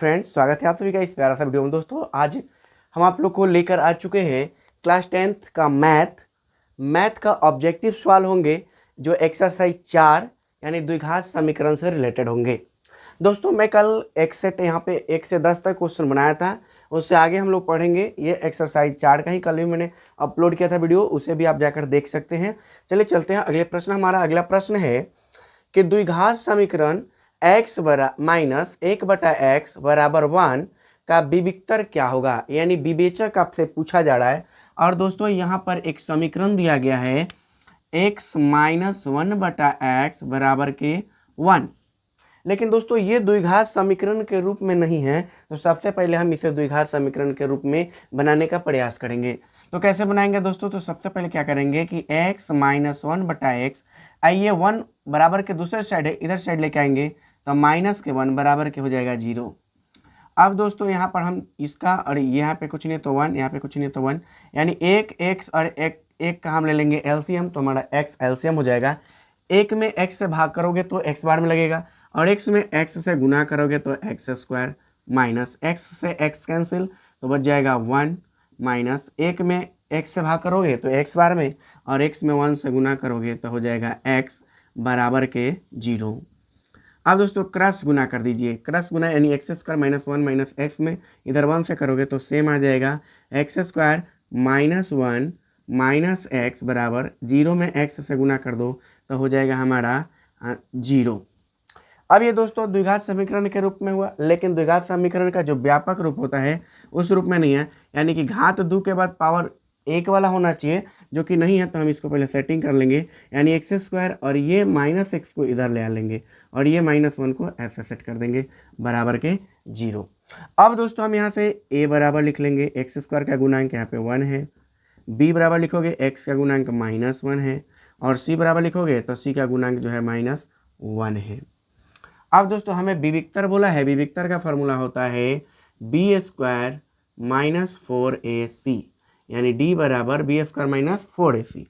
Friends, स्वागत है आप सभी का इस प्यारा सा वीडियो में। दोस्तों आज हम आप लोग को लेकर आ चुके हैं क्लास 10th का मैथ का ऑब्जेक्टिव सवाल होंगे जो एक्सरसाइज 4 यानी द्विघात समीकरण से रिलेटेड होंगे। दोस्तों मैं कल एक सेट यहाँ पे 1 से 10 तक क्वेश्चन बनाया था, उससे आगे हम लोग पढ़ेंगे। ये एक्सरसाइज 4 का ही कल भी मैंने अपलोड किया था वीडियो, उसे भी आप जाकर देख सकते हैं। चलिए चलते हैं अगले प्रश्न। हमारा अगला प्रश्न है कि द्विघात समीकरण x माइनस 1/x बराबर 1 का विविक्तर क्या होगा, यानी विवेचक आपसे पूछा जा रहा है। और दोस्तों यहाँ पर एक समीकरण दिया गया है x माइनस 1/x बराबर के 1, लेकिन दोस्तों ये द्विघात समीकरण के रूप में नहीं है। तो सबसे पहले हम इसे द्विघात समीकरण के रूप में बनाने का प्रयास करेंगे। तो कैसे बनाएंगे दोस्तों? तो सबसे पहले क्या करेंगे कि x माइनस 1/x, आइए 1 बराबर के दूसरे साइड है, इधर साइड लेके आएंगे तो माइनस के 1 बराबर के हो जाएगा 0। अब दोस्तों यहाँ पर हम इसका और यहाँ पे कुछ नहीं तो 1, यहाँ पे कुछ नहीं तो 1, यानी एक x और एक का हम ले लेंगे एलसीएम, तो हमारा x एलसीएम हो जाएगा। एक में x से भाग करोगे तो x बार में लगेगा, और x में x से गुना करोगे तो x स्क्वायर, माइनस x से x कैंसिल तो बच जाएगा 1, माइनस एक में x से भाग करोगे तो x बार में, और x में 1 से गुना करोगे तो हो जाएगा x बराबर के 0। अब दोस्तों क्रॉस गुना कर दीजिए, क्रॉस गुना यानी x square minus 1 minus x में इधर 1 से करोगे तो सेम आ जाएगा x square minus 1 minus x बराबर 0 में एक्स से गुना कर दो तो हो जाएगा हमारा 0। अब ये दोस्तों द्विघात समीकरण के रूप में हुआ, लेकिन द्विघात समीकरण का जो व्यापक रूप होता है उस रूप में नहीं है, यानी कि घात 2 के बाद पावर 1 वाला होना चाहिए, जो कि नहीं है। तो हम इसको पहले सेटिंग कर लेंगे, यानी एक्स स्क्वायर और ये माइनस एक्स को इधर ले आ लेंगे और ये माइनस 1 को ऐसे सेट कर देंगे बराबर के 0। अब दोस्तों हम यहाँ से a बराबर लिख लेंगे, एक्स स्क्वायर का गुणांक यहाँ पे 1 है, b बराबर लिखोगे x का गुणांक -1 है, और c बराबर लिखोगे तो c का गुणांक जो है -1 है। अब दोस्तों हमें विविक्तर बोला है, विविक्तर का फॉर्मूला होता है b स्क्वायर माइनस 4ac, यानी d बराबर b स्क्वायर माइनस 4ac।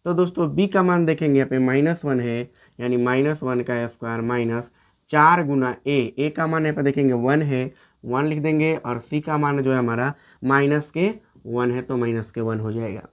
तो दोस्तों b का मान देखेंगे यहाँ पे -1 है, यानी -1 का स्क्वायर माइनस 4 गुना a का मान यहाँ पे देखेंगे 1 है, 1 लिख देंगे, और c का मान जो है हमारा -1 है तो -1 हो जाएगा।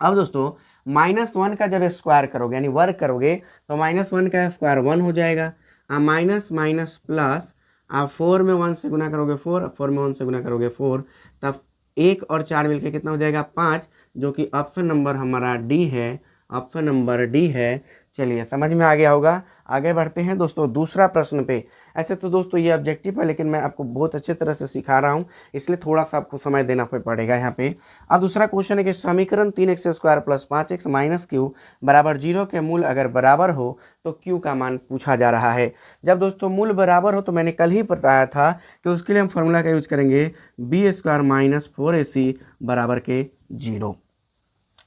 अब दोस्तों -1 का जब स्क्वायर करोगे यानी वर्ग करोगे तो -1 का स्क्वायर 1 हो जाएगा, माइनस माइनस प्लस, आप 4 में 1 से गुना करोगे 4 में 1 से गुना करोगे 4, तब 1 और 4 मिलके कितना हो जाएगा 5, जो कि ऑप्शन नंबर हमारा डी है, ऑप्शन नंबर डी है। चलिए समझ में आ गया होगा। आगे बढ़ते हैं दोस्तों दूसरा प्रश्न पे। ऐसे तो दोस्तों ये ऑब्जेक्टिव है, लेकिन मैं आपको बहुत अच्छे तरह से सिखा रहा हूँ, इसलिए थोड़ा सा आपको समय देना पड़ेगा यहाँ पे। अब दूसरा क्वेश्चन है कि समीकरण 3x square plus 5x minus Q बराबर 0 के मूल अगर बराबर हो तो क्यू का मान पूछा जा रहा है। जब दोस्तों मूल बराबर हो तो मैंने कल ही बताया था कि उसके लिए हम फॉर्मूला का यूज करेंगे बी स्क्वायर माइनस 4ac बराबर के 0।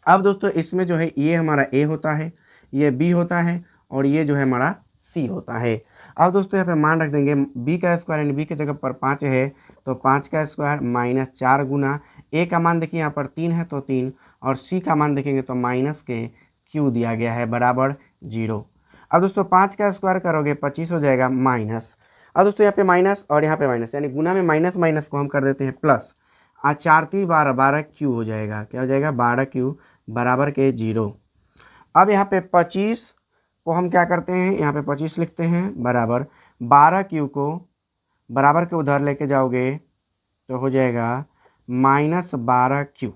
अब दोस्तों इसमें जो है ये हमारा a होता है, ये b होता है, और ये जो है हमारा c होता है। अब दोस्तों यहाँ पे मान रख देंगे b का स्क्वायर, यानी b की जगह पर 5 है तो 5 का स्क्वायर माइनस 4 गुना a का मान देखिए यहाँ पर 3 है तो 3, और c का मान देखेंगे तो माइनस के q दिया गया है बराबर 0। अब दोस्तों 5 का स्क्वायर करोगे 25 हो जाएगा माइनस। अब दोस्तों यहाँ पे माइनस और यहाँ पे माइनस, यानी गुना में माइनस माइनस को हम कर देते हैं प्लस, 4 3 12 12 क्यू हो जाएगा, क्या हो जाएगा 12 क्यू बराबर के 0। अब यहाँ पे 25 को हम क्या करते हैं, यहाँ पे 25 लिखते हैं बराबर 12 क्यू को बराबर के उधर लेके जाओगे तो हो जाएगा -12 क्यू।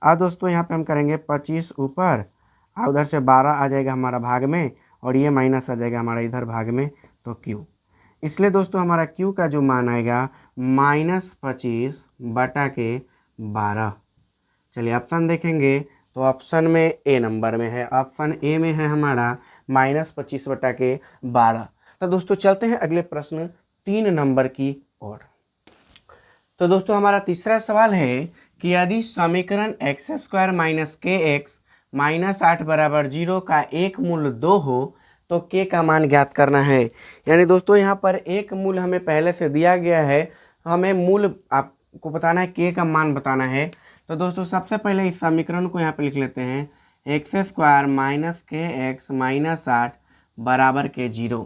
अब दोस्तों यहाँ पे हम करेंगे 25 ऊपर, और उधर से 12 आ जाएगा हमारा भाग में, और ये माइनस आ जाएगा हमारा इधर भाग में तो क्यू। इसलिए दोस्तों हमारा क्यू का जो मान आएगा -25 बटा के 12। चलिए ऑप्शन देखेंगे तो ऑप्शन में ए नंबर में है, ऑप्शन ए में है हमारा -25 बटा के 12। तो दोस्तों चलते हैं अगले प्रश्न 3 नंबर की ओर। तो दोस्तों हमारा तीसरा सवाल है कि यदि समीकरण एक्स स्क्वायर माइनस के एक्स माइनस 8 बराबर 0 का एक मूल 2 हो तो के का मान ज्ञात करना है। यानी दोस्तों यहाँ पर एक मूल हमें पहले से दिया गया है, हमें मूल आपको बताना है, के का मान बताना है। तो दोस्तों सबसे पहले इस समीकरण को यहाँ पे लिख लेते हैं, एक्स स्क्वायर माइनस के एक्स माइनस 8 बराबर के 0।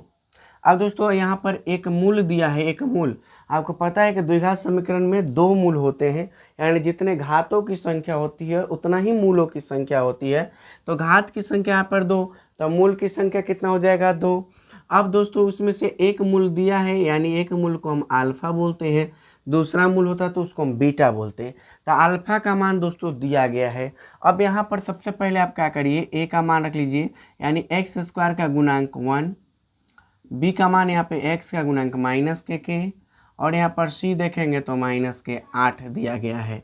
अब दोस्तों यहाँ पर एक मूल दिया है, एक मूल आपको पता है कि द्विघात समीकरण में 2 मूल होते हैं, यानी जितने घातों की संख्या होती है उतना ही मूलों की संख्या होती है। तो घात की संख्या यहाँ पर 2, तो मूल की संख्या कितना हो जाएगा 2। अब दोस्तों उसमें से एक मूल दिया है, यानी एक मूल को हम अल्फा बोलते हैं, दूसरा मूल होता है तो उसको हम बीटा बोलते हैं। तो अल्फा का मान दोस्तों दिया गया है। अब यहाँ पर सबसे पहले आप क्या करिए, ए का मान रख लीजिए, यानी एक्स स्क्वायर का गुणांक 1, बी का मान यहाँ पे एक्स का गुणांक -के, और यहाँ पर सी देखेंगे तो -8 दिया गया है।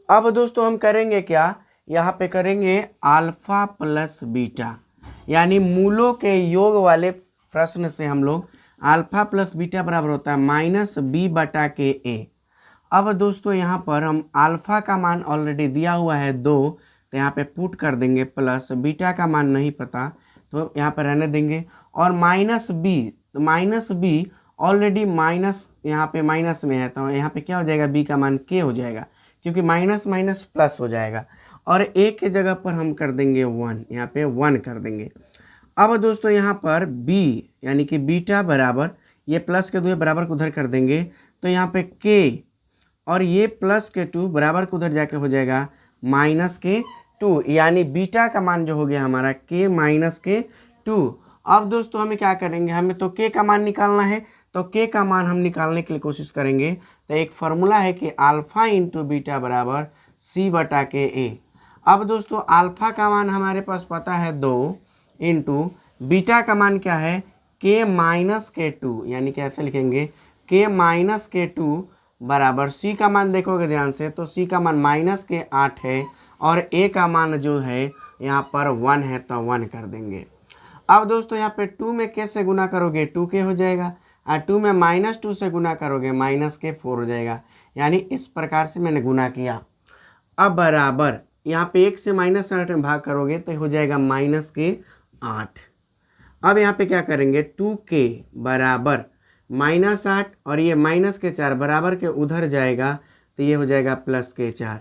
अब दोस्तों हम करेंगे क्या, यहाँ पे करेंगे अल्फा प्लस बीटा, यानी मूलों के योग वाले प्रश्न से हम लोग अल्फा प्लस बीटा बराबर होता है -b/a। अब दोस्तों यहाँ पर हम अल्फा का मान ऑलरेडी दिया हुआ है 2, तो यहाँ पे पुट कर देंगे, प्लस बीटा का मान नहीं पता तो यहाँ पर रहने देंगे, और -b, तो -b ऑलरेडी माइनस यहाँ पे माइनस में है, तो यहाँ पे क्या हो जाएगा, b का मान k हो जाएगा, क्योंकि माइनस माइनस प्लस हो जाएगा, और a के जगह पर हम कर देंगे 1, यहाँ पे 1 कर देंगे। अब दोस्तों यहाँ पर b यानी कि बीटा बराबर, ये प्लस के 2 बराबर को उधर कर देंगे, तो यहाँ पे k और ये प्लस के 2 बराबर को उधर जाके हो जाएगा -2, यानी बीटा का मान जो हो गया हमारा k-2। अब दोस्तों हमें क्या करेंगे, हमें तो k का मान निकालना है, तो k का मान हम निकालने के लिए कोशिश करेंगे। तो एक फार्मूला है कि अल्फा इंटू बीटा बराबर c/ka। अब दोस्तों अल्फा का मान हमारे पास पता है 2, इंटू बीटा का मान क्या है k-2, यानी कैसे लिखेंगे k-2 बराबर c का मान देखोगे ध्यान से तो c का मान -8 है, और a का मान जो है यहाँ पर 1 है, तो 1 कर देंगे। अब दोस्तों यहाँ पे 2 में k से गुना करोगे 2k हो जाएगा, और 2 में -2 से गुना करोगे -4 हो जाएगा, यानी इस प्रकार से मैंने गुना किया। अब बराबर यहाँ पे 1 से -8 में भाग करोगे तो हो जाएगा -8। अब यहाँ पे क्या करेंगे, 2k बराबर -8, और ये -4 बराबर के उधर जाएगा, तो ये हो जाएगा +4,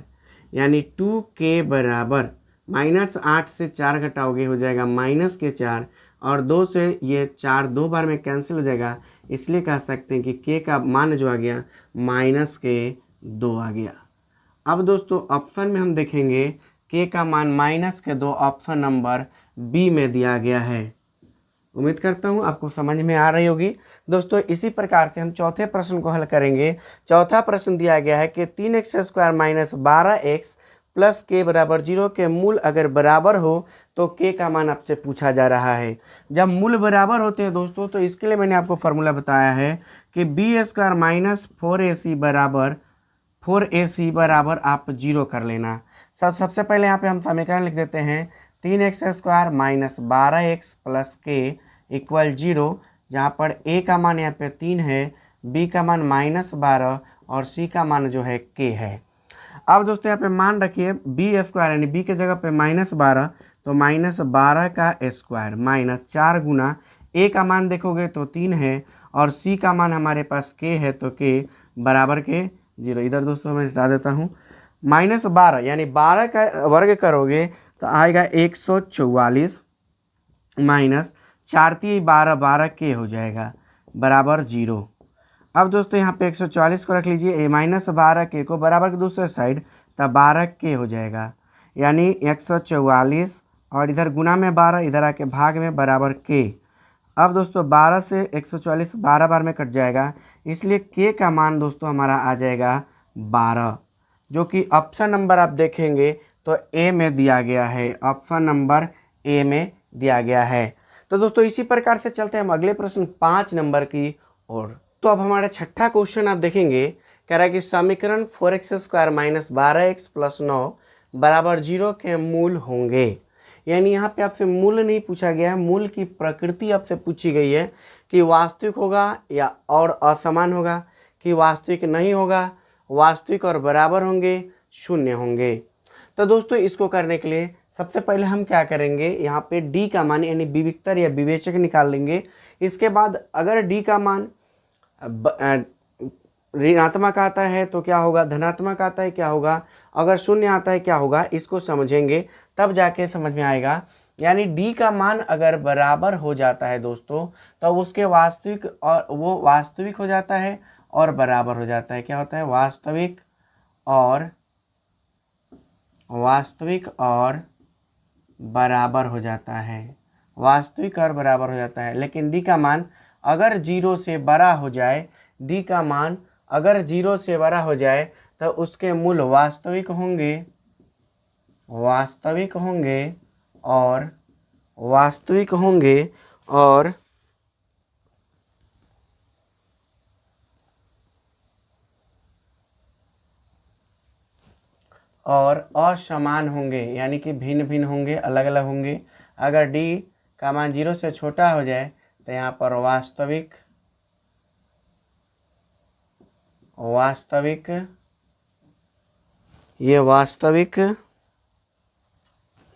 यानी 2k बराबर -8 से 4 घटाओगे हो जाएगा -4, और 2 से ये 4 2 बार में कैंसिल हो जाएगा, इसलिए कह सकते हैं कि k का मान जो आ गया -2 आ गया। अब दोस्तों ऑप्शन में हम देखेंगे k का मान -2 ऑप्शन नंबर बी में दिया गया है। उम्मीद करता हूँ आपको समझ में आ रही होगी। दोस्तों इसी प्रकार से हम चौथे प्रश्न को हल करेंगे। चौथा प्रश्न दिया गया है कि 3x² - 12x प्लस k बराबर 0 के मूल अगर बराबर हो तो k का मान आपसे पूछा जा रहा है। जब मूल बराबर होते हैं दोस्तों, तो इसके लिए मैंने आपको फार्मूला बताया है कि b² - 4ac बराबर आप 0 कर लेना। सबसे पहले यहाँ पे हम समीकरण लिख देते हैं, 3x² - 12x plus k equal 0, जहाँ पर a का मान यहाँ पे 3 है, b का मान -12 और c का मान जो है k है। अब दोस्तों यहाँ पे मान रखिए b² यानी b के जगह पे -12, तो -12 का स्क्वायर -4 गुना a का मान देखोगे तो 3 है, और c का मान हमारे पास k है, तो k बराबर के 0। इधर दोस्तों मैं हटा देता हूँ, -12 यानी 12 का वर्ग करोगे तो आएगा 144 माइनस 4 3 12 12 के हो जाएगा बराबर 0। अब दोस्तों यहाँ पे 144 को रख लीजिए, -12 के को बराबर के दूसरे साइड, तब 12 के हो जाएगा, यानी 144 और इधर गुना में 12, इधर आके भाग में बराबर के। अब दोस्तों 12 से 144 12 बार में कट जाएगा, इसलिए के का मान दोस्तों हमारा आ जाएगा 12, जो कि ऑप्शन नंबर आप देखेंगे तो ए में दिया गया है। ऑप्शन नंबर ए में दिया गया है। तो दोस्तों इसी प्रकार से चलते हैं हम अगले प्रश्न 5 नंबर की ओर। तो अब हमारा छठा क्वेश्चन आप देखेंगे, कह रहा है कि समीकरण 4x² - 12x प्लस 9 बराबर 0 के मूल होंगे। यानी यहाँ पे आपसे मूल नहीं पूछा गया है, मूल की प्रकृति आपसे पूछी गई है कि वास्तविक होगा या और असमान होगा, कि वास्तविक नहीं होगा, वास्तविक और बराबर होंगे, शून्य होंगे। तो दोस्तों इसको करने के लिए सबसे पहले हम क्या करेंगे, यहाँ पे डी का मान यानी विविक्तर या विवेचक निकाल लेंगे। इसके बाद अगर डी का मान ऋणात्मक आता है तो क्या होगा, धनात्मक आता है क्या होगा, अगर शून्य आता है क्या होगा, इसको समझेंगे तब जाके समझ में आएगा। यानी डी का मान अगर बराबर हो जाता है दोस्तों, तो उसके वास्तविक और वो वास्तविक हो जाता है, और बराबर हो जाता है। क्या होता है? वास्तविक और बराबर हो जाता है। वास्तविक और बराबर हो जाता है। लेकिन डी का मान अगर 0 से बड़ा हो जाए, डी का मान अगर 0 से बड़ा हो जाए तो उसके मूल वास्तविक होंगे और असमान होंगे, यानी कि भिन्न भिन्न होंगे, अलग अलग होंगे। अगर डी का मान 0 से छोटा हो जाए तो यहाँ पर वास्तविक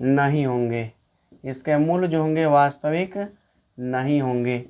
नहीं होंगे। इसके मूल जो होंगे वास्तविक नहीं होंगे।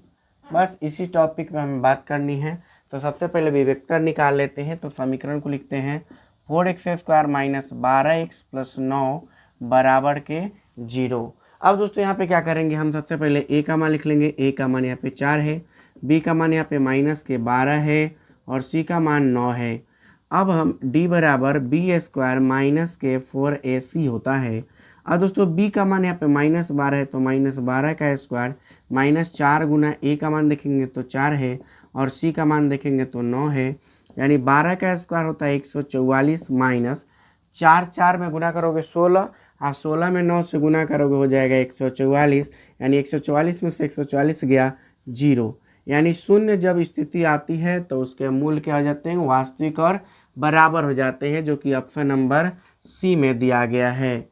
बस इसी टॉपिक पे हमें बात करनी है। तो सबसे पहले विवेक्तर निकाल लेते हैं। तो समीकरण को लिखते हैं 4x² माइनस 12x प्लस 9 बराबर के 0। अब दोस्तों यहाँ पे क्या करेंगे, हम सबसे पहले a का मान लिख लेंगे। a का मान यहाँ पे 4 है, b का मान यहाँ पे -12 है और c का मान 9 है। अब हम d बराबर b² माइनस के 4ac होता है। अब दोस्तों b का मान यहाँ पे -12 है तो -12 का स्क्वायर -4 गुना a का मान देखेंगे तो 4 है और c का मान देखेंगे तो 9 है, यानी 12 का स्क्वायर होता है 144 माइनस 4 में गुना करोगे 16 और 16 में 9 से गुना करोगे हो जाएगा 144, यानी 144 में से 144 गया 0, यानी शून्य जब स्थिति आती है तो उसके मूल क्या हो जाते हैं? वास्तविक और बराबर हो जाते हैं, जो कि ऑप्शन नंबर सी में दिया गया है।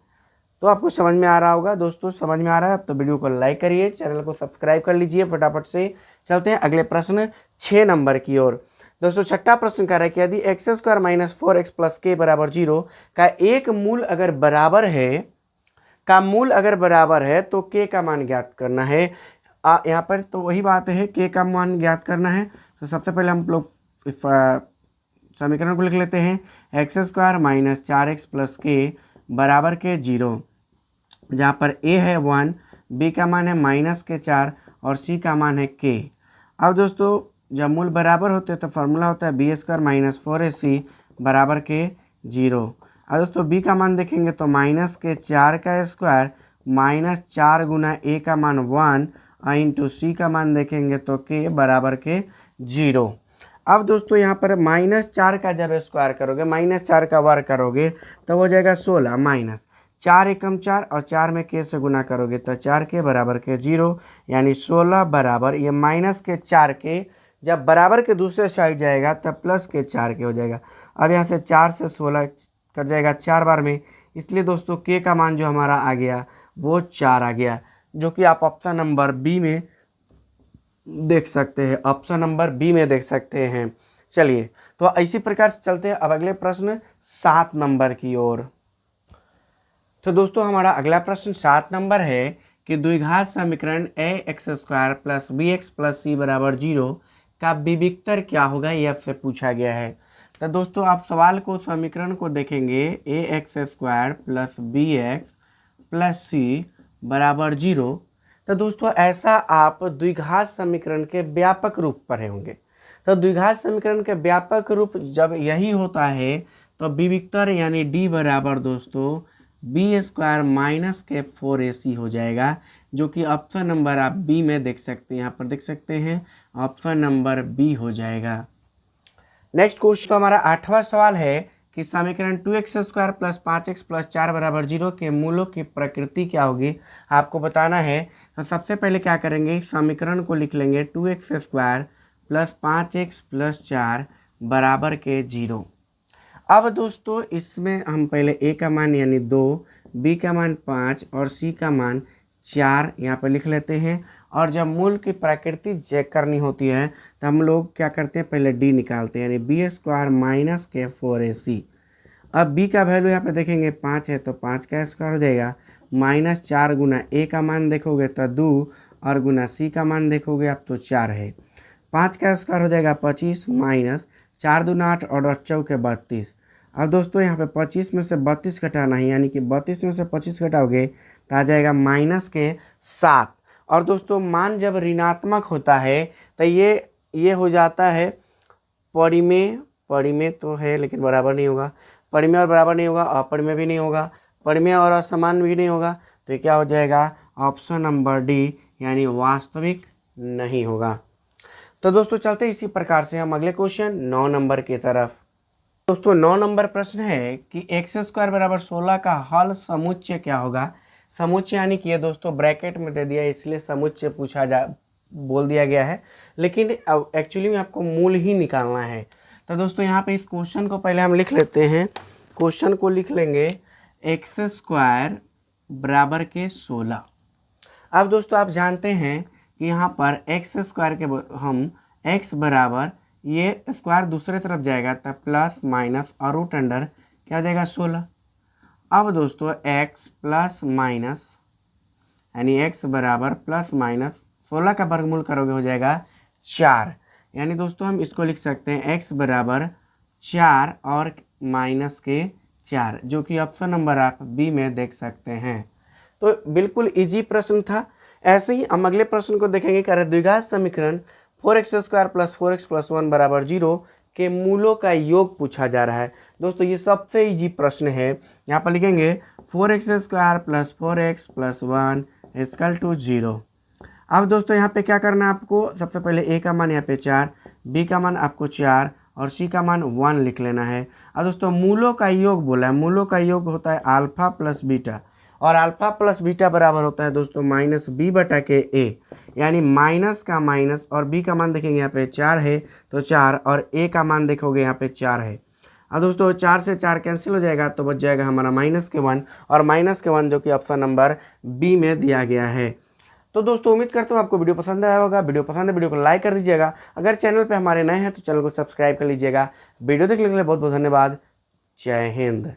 तो आपको समझ में आ रहा होगा दोस्तों, समझ में आ रहा है तो वीडियो को लाइक करिए, चैनल को सब्सक्राइब कर लीजिए। फटाफट से चलते हैं अगले प्रश्न 6 नंबर की ओर। दोस्तों छठा प्रश्न कह रहा है कि यदि x² minus 4x plus k बराबर 0 का एक मूल अगर बराबर है तो k का मान ज्ञात करना है। यहाँ पर तो वही बात है, k का मान ज्ञात करना है। तो सबसे पहले हम लोग समीकरण को लिख लेते हैं x² minus 4x plus k बराबर के 0, जहाँ पर a है 1, b का मान है -4 और c का मान है k। अब दोस्तों जब मूल बराबर होते हैं तो फार्मूला होता है b² माइनस 4ac बराबर के 0। अब दोस्तों b का मान देखेंगे तो -4 का स्क्वायर -4 गुना a का मान 1 और इंटू c का मान देखेंगे तो k बराबर के 0। अब दोस्तों यहाँ पर -4 का जब स्क्वायर करोगे, -4 का वर्ग करोगे तो हो जाएगा 16 माइनस 4 एकम 4 और 4 में k से गुना करोगे तो 4 के बराबर के 0, यानी 16 बराबर ये -4 के जब बराबर के दूसरे साइड जाएगा तब +4 के हो जाएगा। अब यहाँ से 4 से 16 कट जाएगा 4 बार में, इसलिए दोस्तों k का मान जो हमारा आ गया वो 4 आ गया, जो कि आप ऑप्शन नंबर बी में देख सकते हैं। चलिए तो इसी प्रकार से चलते हैं अब अगले प्रश्न 7 नंबर की ओर। तो दोस्तों हमारा अगला प्रश्न 7 नंबर है कि द्विघात समीकरण ax² plus bx plus c बराबर 0 का विविक्तर क्या होगा, ये आपसे पूछा गया है। तो दोस्तों आप सवाल को समीकरण को देखेंगे ax² plus bx plus c बराबर 0। तो दोस्तों ऐसा आप द्विघात समीकरण के व्यापक रूप पढ़े होंगे। तो द्विघात समीकरण के व्यापक रूप जब यही होता है तो विविक्तर यानी d बराबर दोस्तों b² माइनस के 4ac हो जाएगा, जो कि ऑप्शन नंबर आप बी में देख सकते हैं। यहाँ पर देख सकते हैं ऑप्शन नंबर बी हो जाएगा। नेक्स्ट क्वेश्चन हमारा 8वां सवाल है कि समीकरण 2x² प्लस 5x प्लस 4 बराबर 0 के मूलों की प्रकृति क्या होगी, आपको बताना है। तो सबसे पहले क्या करेंगे, समीकरण को लिख लेंगे 2x² प्लस 5x प्लस 4 बराबर के 0। अब दोस्तों इसमें हम पहले a का मान यानी 2, b का मान 5 और c का मान 4 यहाँ पर लिख लेते हैं। और जब मूल की प्रकृति चेक करनी होती है तो हम लोग क्या करते हैं, पहले d निकालते हैं, यानी b² माइनस के 4ac। अब b का वैल्यू यहाँ पे देखेंगे 5 है तो 5 का स्क्वायर हो जाएगा, -4 गुना a का मान देखोगे तो 2 और गुना c का मान देखोगे आप तो 4 है। 5 का स्क्वायर हो जाएगा 25 माइनस 4 दूना 8 और 8 चौके 32। अब दोस्तों यहाँ पे 25 में से 32 घटाना है, यानी कि 32 में से 25 घटाओगे तो आ जाएगा -7। और दोस्तों मान जब ऋणात्मक होता है तो ये हो जाता है परिमेय, परिमेय तो है लेकिन बराबर नहीं होगा, परिमेय और बराबर नहीं होगा, अपरिमेय भी नहीं होगा, परिमेय और असमान भी नहीं होगा, तो ये क्या हो जाएगा ऑप्शन नंबर डी यानी वास्तविक नहीं होगा। तो दोस्तों चलते इसी प्रकार से हम अगले क्वेश्चन 9 नंबर की तरफ। दोस्तों 9 नंबर प्रश्न है कि एक्स स्क्वायर बराबर 16 का हल समुच्चय क्या होगा। समुच्चय यानी कि ये दोस्तों ब्रैकेट में दे दिया इसलिए समुच्चय बोल दिया गया है, लेकिन एक्चुअली में आपको मूल ही निकालना है। तो दोस्तों यहाँ पे इस क्वेश्चन को पहले हम लिख लेते हैं। क्वेश्चन को लिख लेंगे एक्स स्क्वायर बराबर के 16। अब दोस्तों आप जानते हैं कि यहाँ पर एक्स स्क्वायर के हम एक्स बराबर ये स्क्वायर दूसरे तरफ जाएगा तब प्लस माइनस और रूट अंडर क्या हो जाएगा 16। अब दोस्तों एक्स प्लस माइनस यानी एक्स बराबर प्लस माइनस 16 का वर्गमूल करोगे हो जाएगा 4। यानी दोस्तों हम इसको लिख सकते हैं एक्स बराबर 4 और माइनस के 4, जो कि ऑप्शन नंबर आप बी में देख सकते हैं। तो बिल्कुल इजी प्रश्न था। ऐसे ही हम अगले प्रश्न को देखेंगे कि द्विघात समीकरण 4x square plus 4x plus 1 बराबर 0 के मूलों का योग पूछा जा रहा है। दोस्तों ये सबसे इजी प्रश्न है। यहाँ पर लिखेंगे 4x square plus 4x plus 1 equal to 0। अब दोस्तों यहाँ पे क्या करना है आपको, सबसे पहले a का मान यहाँ पे 4, b का मान आपको 4 और c का मान 1 लिख लेना है। अब दोस्तों मूलों का योग बोला है, मूलों का योग होता है अल्फा प्लस बीटा, और अल्फा प्लस बीटा बराबर होता है दोस्तों माइनस बी बटा के ए, यानी माइनस का माइनस और b का मान देखेंगे यहाँ पे 4 है तो 4 और a का मान देखोगे यहाँ पे 4 है। अब दोस्तों 4 से 4 कैंसिल हो जाएगा तो बच जाएगा हमारा माइनस के 1 और माइनस के 1 जो कि ऑप्शन नंबर बी में दिया गया है। तो दोस्तों उम्मीद करता हूँ आपको वीडियो पसंद आया होगा। वीडियो पसंद है वीडियो को लाइक कर दीजिएगा। अगर चैनल पे हमारे नए हैं तो चैनल को सब्सक्राइब कर लीजिएगा। वीडियो देखने के लिए बहुत बहुत धन्यवाद। जय हिंद।